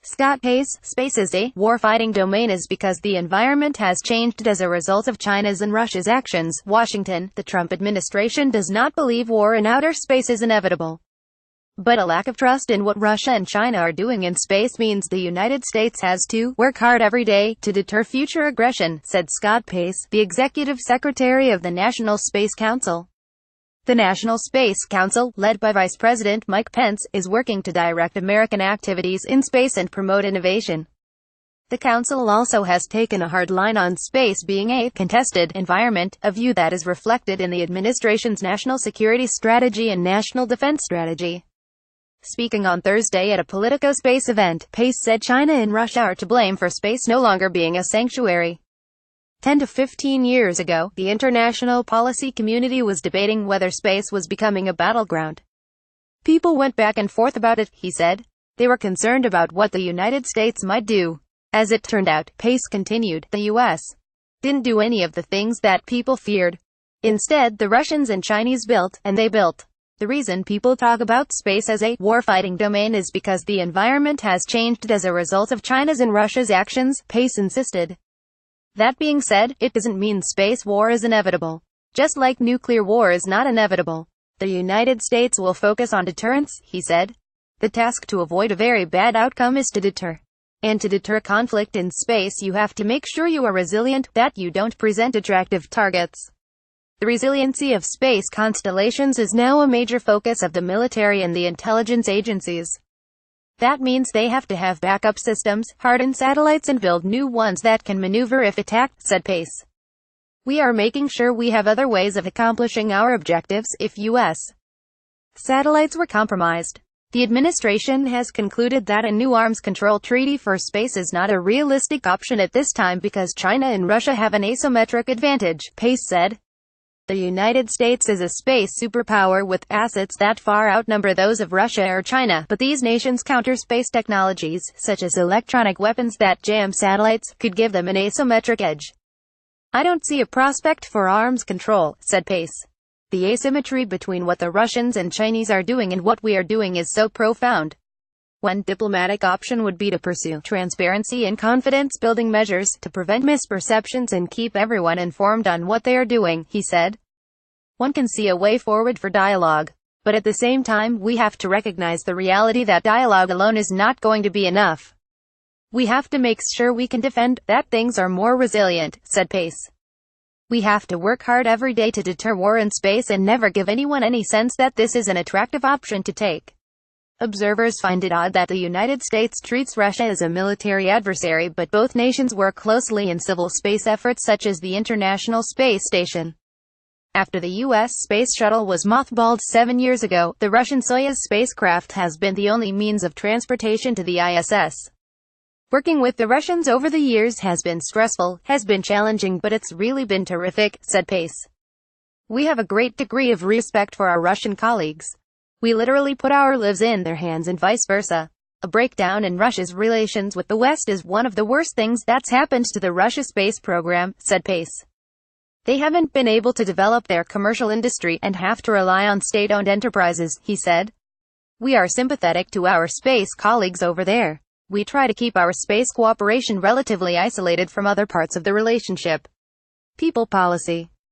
Scott Pace, space is a war-fighting domain is because the environment has changed as a result of China's and Russia's actions. Washington, the Trump administration does not believe war in outer space is inevitable. But a lack of trust in what Russia and China are doing in space means the United States has to work hard every day to deter future aggression, said Scott Pace, the executive secretary of the National Space Council. The National Space Council, led by Vice President Mike Pence, is working to direct American activities in space and promote innovation. The council also has taken a hard line on space being a contested environment, a view that is reflected in the administration's national security strategy and national defense strategy. Speaking on Thursday at a Politico space event, Pace said China and Russia are to blame for space no longer being a sanctuary. 10 to 15 years ago, the international policy community was debating whether space was becoming a battleground. People went back and forth about it, he said. They were concerned about what the United States might do. As it turned out, Pace continued, the U.S. didn't do any of the things that people feared. Instead, the Russians and Chinese built, and they built. The reason people talk about space as a war-fighting domain is because the environment has changed as a result of China's and Russia's actions, Pace insisted. That being said, it doesn't mean space war is inevitable. Just like nuclear war is not inevitable. The United States will focus on deterrence, he said. The task to avoid a very bad outcome is to deter. And to deter conflict in space you have to make sure you are resilient, that you don't present attractive targets. The resiliency of space constellations is now a major focus of the military and the intelligence agencies. That means they have to have backup systems, harden satellites and build new ones that can maneuver if attacked, said Pace. We are making sure we have other ways of accomplishing our objectives if U.S. satellites were compromised. The administration has concluded that a new arms control treaty for space is not a realistic option at this time because China and Russia have an asymmetric advantage, Pace said. The United States is a space superpower with assets that far outnumber those of Russia or China, but these nations counter space technologies, such as electronic weapons that jam satellites, could give them an asymmetric edge. I don't see a prospect for arms control, said Pace. The asymmetry between what the Russians and Chinese are doing and what we are doing is so profound. One diplomatic option would be to pursue transparency and confidence-building measures to prevent misperceptions and keep everyone informed on what they are doing, he said. One can see a way forward for dialogue. But at the same time, we have to recognize the reality that dialogue alone is not going to be enough. We have to make sure we can defend, that things are more resilient, said Pace. We have to work hard every day to deter war in space and never give anyone any sense that this is an attractive option to take. Observers find it odd that the United States treats Russia as a military adversary, but both nations work closely in civil space efforts such as the International Space Station. After the U.S. space shuttle was mothballed 7 years ago, the Russian Soyuz spacecraft has been the only means of transportation to the ISS. Working with the Russians over the years has been stressful, has been challenging, but it's really been terrific, said Pace. We have a great degree of respect for our Russian colleagues. We literally put our lives in their hands and vice versa. A breakdown in Russia's relations with the West is one of the worst things that's happened to the Russia space program, said Pace. They haven't been able to develop their commercial industry and have to rely on state-owned enterprises, he said. We are sympathetic to our space colleagues over there. We try to keep our space cooperation relatively isolated from other parts of the relationship. People policy.